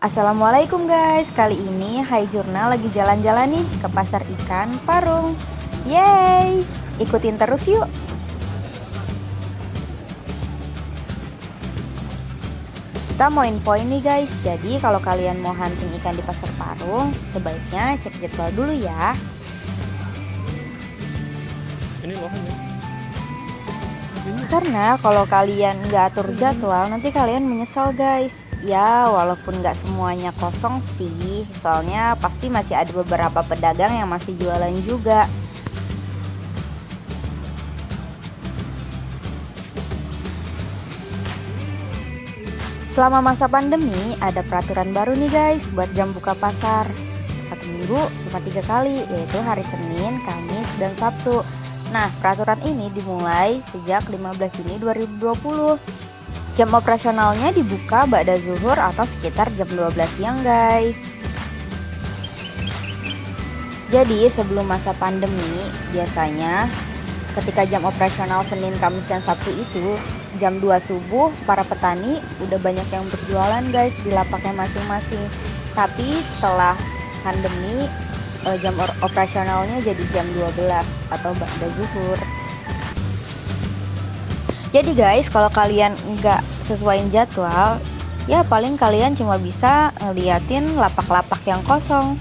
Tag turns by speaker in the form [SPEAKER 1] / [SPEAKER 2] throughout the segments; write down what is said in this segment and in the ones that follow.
[SPEAKER 1] Assalamualaikum guys, kali ini Hai Jurnal lagi jalan-jalan nih ke pasar ikan Parung. Yeay, ikutin terus yuk. Kita mau infoin nih guys, jadi kalau kalian mau hunting ikan di pasar Parung, sebaiknya cek jadwal dulu ya.
[SPEAKER 2] Ini lohannya.
[SPEAKER 1] Karena kalau kalian nggak atur jadwal, nanti kalian menyesal guys. Ya, walaupun nggak semuanya kosong sih, soalnya pasti masih ada beberapa pedagang yang masih jualan juga. Selama masa pandemi, ada peraturan baru nih guys buat jam buka pasar. Satu minggu cuma 3 kali, yaitu hari Senin, Kamis, dan Sabtu. Nah, peraturan ini dimulai sejak 15 Juni 2020. Jam operasionalnya dibuka ba'da zuhur atau sekitar jam 12 siang guys. Jadi sebelum masa pandemi, biasanya ketika jam operasional Senin, Kamis, dan Sabtu itu jam 2 subuh para petani udah banyak yang berjualan guys di lapaknya masing-masing. Tapi setelah pandemi jam operasionalnya jadi jam 12 atau ba'da zuhur. Jadi guys, kalau kalian nggak sesuaiin jadwal, ya paling kalian cuma bisa ngeliatin lapak-lapak yang kosong.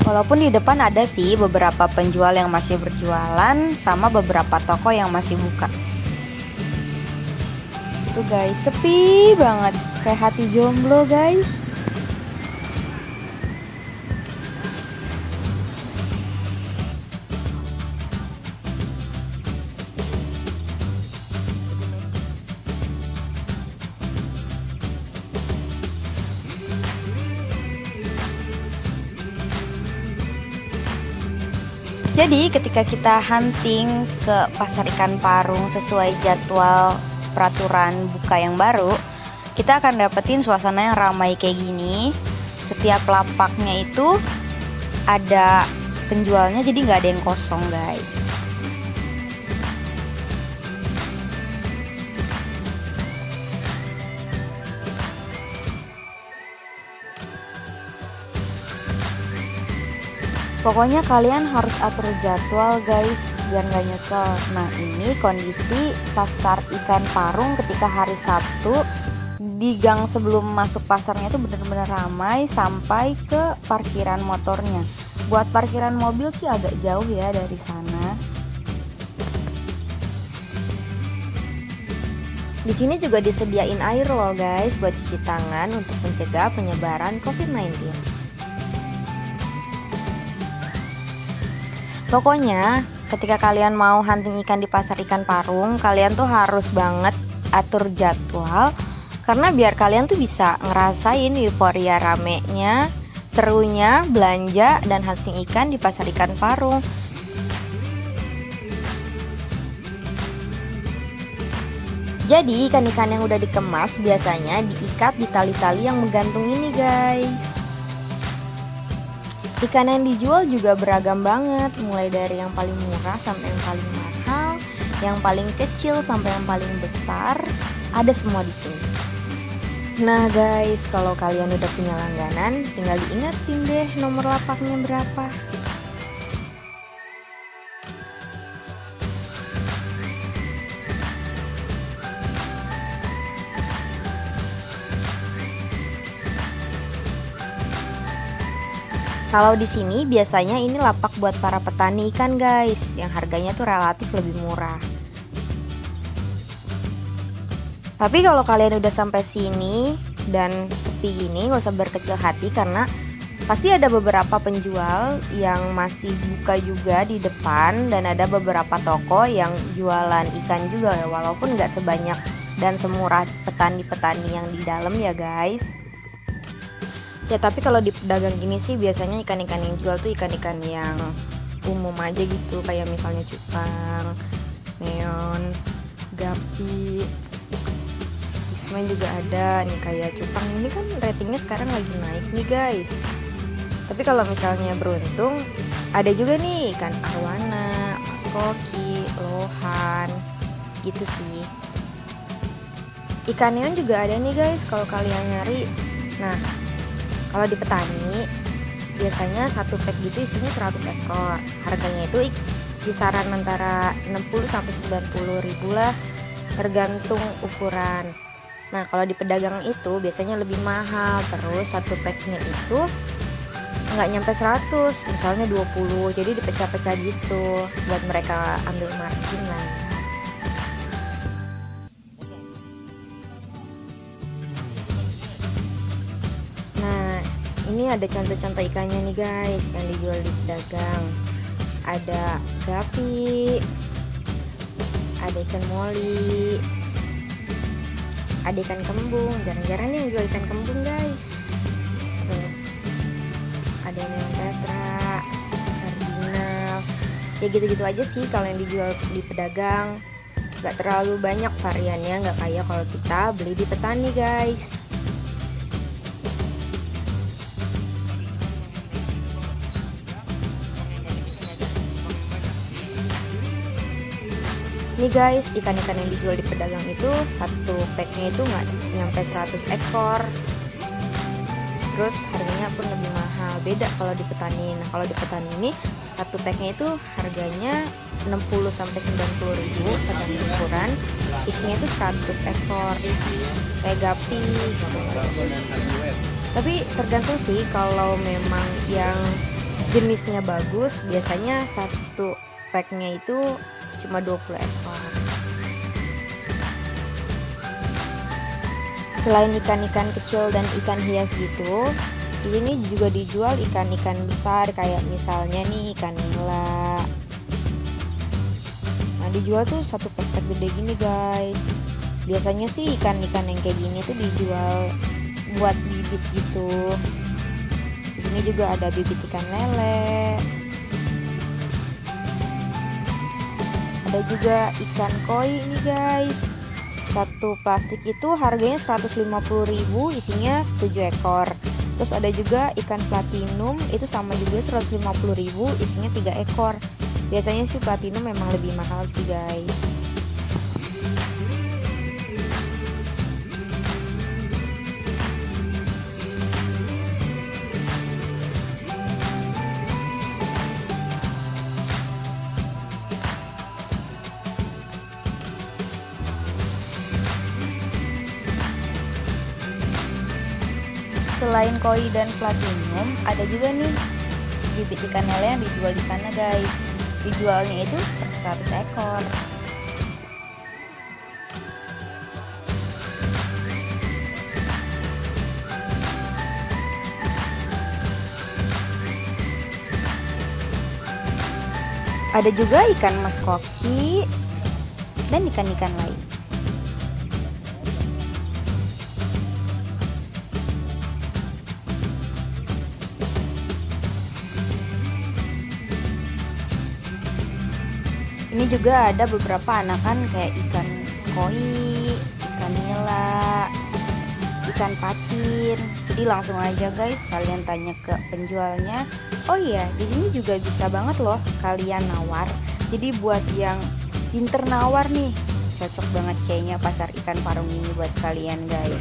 [SPEAKER 1] Walaupun di depan ada sih beberapa penjual yang masih berjualan, sama beberapa toko yang masih buka. Tuh guys, sepi banget, kayak hati jomblo guys. Jadi ketika kita hunting ke pasar ikan Parung sesuai jadwal peraturan buka yang baru, kita akan dapetin suasana yang ramai kayak gini. Setiap lapaknya itu ada penjualnya, jadi nggak ada yang kosong guys. Pokoknya kalian harus atur jadwal guys, biar nggak nyesel. Nah, ini kondisi pasar ikan Parung ketika hari Sabtu. Di gang sebelum masuk pasarnya itu bener-bener ramai sampai ke parkiran motornya. Buat parkiran mobil sih agak jauh ya dari sana. Di sini juga disediain air loh guys buat cuci tangan untuk mencegah penyebaran COVID-19. Pokoknya ketika kalian mau hunting ikan di pasar ikan Parung, kalian tuh harus banget atur jadwal, karena biar kalian tuh bisa ngerasain euforia ramenya, serunya belanja dan hunting ikan di pasar ikan Parung. Jadi ikan-ikan yang udah dikemas biasanya diikat di tali-tali yang menggantung ini guys. Ikan yang dijual juga beragam banget, mulai dari yang paling murah sampai yang paling mahal, yang paling kecil sampai yang paling besar, ada semua di sini. Nah guys, kalau kalian udah punya langganan, tinggal diingetin deh nomor lapaknya berapa. Kalau di sini biasanya ini lapak buat para petani ikan guys, yang harganya tuh relatif lebih murah. Tapi kalau kalian udah sampai sini dan sepi gini, gak usah berkecil hati, karena pasti ada beberapa penjual yang masih buka juga di depan, dan ada beberapa toko yang jualan ikan juga ya, walaupun nggak sebanyak dan semurah petani-petani yang di dalam ya guys. Ya tapi kalau di pedagang gini sih biasanya ikan-ikan yang jual tuh ikan-ikan yang umum aja gitu, kayak misalnya cupang, neon, gapi, ismen juga ada nih. Kayak cupang ini kan ratingnya sekarang lagi naik nih guys. Tapi kalau misalnya beruntung, ada juga nih ikan arwana, mas koki, lohan, gitu sih. Ikan neon juga ada nih guys kalau kalian nyari. Nah, kalau di Petani biasanya satu pack gitu isinya 100 ekor. Harganya itu kisaran antara 60 sampai 90 ribu lah, tergantung ukuran. Nah, kalau di pedagang itu biasanya lebih mahal. Terus satu packnya itu nggak nyampe 100, misalnya 20, jadi dipecah-pecah gitu buat mereka ambil margin lah. Nah, ini ada contoh-contoh ikannya nih guys yang dijual di pedagang. Ada gapi, ada ikan moli, ada ikan kembung. Jarang-jarang nih yang jual ikan kembung guys. Terus ada neon tetra, kardinal, ya gitu-gitu aja sih kalau yang dijual di pedagang. Gak terlalu banyak variannya, gak kayak kalau kita beli di Petani guys. Nih guys, ikan-ikan yang dijual di pedagang itu satu packnya itu nggak nyampe 100 ekor. Terus harganya pun lebih mahal, beda kalau di Petani. Nah, kalau di Petani ini satu packnya itu harganya 60 sampai 90 ribu tergantung ukuran. Isinya itu 100 ekor kayak gapi gitu. Tapi tergantung sih, kalau memang yang jenisnya bagus biasanya satu packnya itu cuma 20 ekor. Selain ikan-ikan kecil dan ikan hias gitu, di sini juga dijual ikan-ikan besar kayak misalnya nih ikan nila. Nah, dijual tuh satu paket gede gini guys. Biasanya sih ikan-ikan yang kayak gini tuh dijual buat bibit gitu. Di sini juga ada bibit ikan lele. Ada juga ikan koi ini guys. Satu plastik itu harganya 150 ribu, isinya 7 ekor. Terus ada juga ikan platinum, itu sama juga 150 ribu, isinya 3 ekor. Biasanya sih platinum memang lebih mahal sih guys. Selain koi dan platinum, ada juga nih bibit ikan lele yang dijual di sana guys. Dijualnya itu per 100 ekor. Ada juga ikan mas koki dan ikan-ikan lain. Ini juga ada beberapa anakan kayak ikan koi, ikan nila, ikan patin. Jadi langsung aja guys kalian tanya ke penjualnya. Oh iya, di sini juga bisa banget loh kalian nawar. Jadi buat yang pinter nawar nih, cocok banget kayaknya pasar ikan Parung ini buat kalian guys.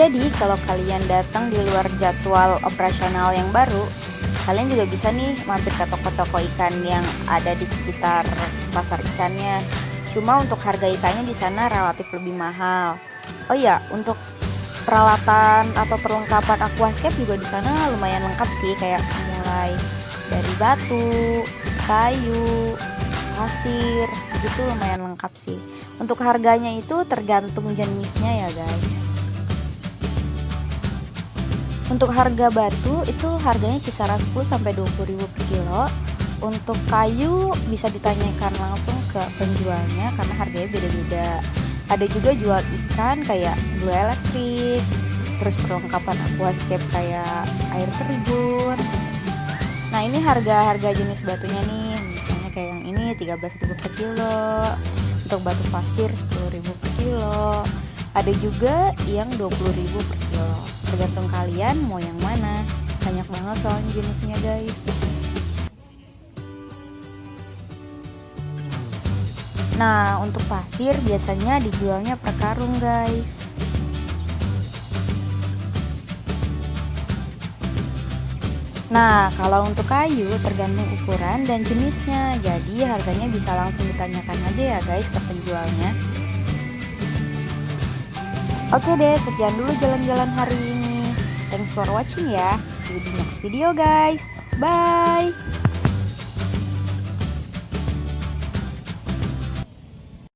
[SPEAKER 1] Jadi kalau kalian datang di luar jadwal operasional yang baru, kalian juga bisa nih mampir ke toko-toko ikan yang ada di sekitar pasar ikannya. Cuma untuk harga ikannya di sana relatif lebih mahal. Oh iya, untuk peralatan atau perlengkapan aquascape juga di sana lumayan lengkap sih, kayak mulai dari batu, kayu, pasir, gitu lumayan lengkap sih. Untuk harganya itu tergantung jenisnya ya guys. Untuk harga batu itu harganya kisaran 10 sampai 20 ribu per kilo. Untuk kayu bisa ditanyakan langsung ke penjualnya karena harganya beda-beda. Ada juga jual ikan kayak blue elektrik, terus perlengkapan aquascape kayak air terjun. Nah, ini harga-harga jenis batunya nih, misalnya
[SPEAKER 2] kayak yang ini 13.000 per kilo. Untuk batu pasir 10.000 per kilo. Ada juga yang 20.000 per kilo. Tergantung kalian mau yang mana. Banyak banget soalnya jenisnya guys. Nah, untuk pasir biasanya dijualnya per karung guys. Nah, kalau untuk kayu tergantung ukuran dan jenisnya. Jadi harganya bisa langsung ditanyakan aja ya guys ke penjualnya. Oke deh, sekian dulu jalan-jalan hari ini. Thanks for watching ya. See you di next video guys. Bye.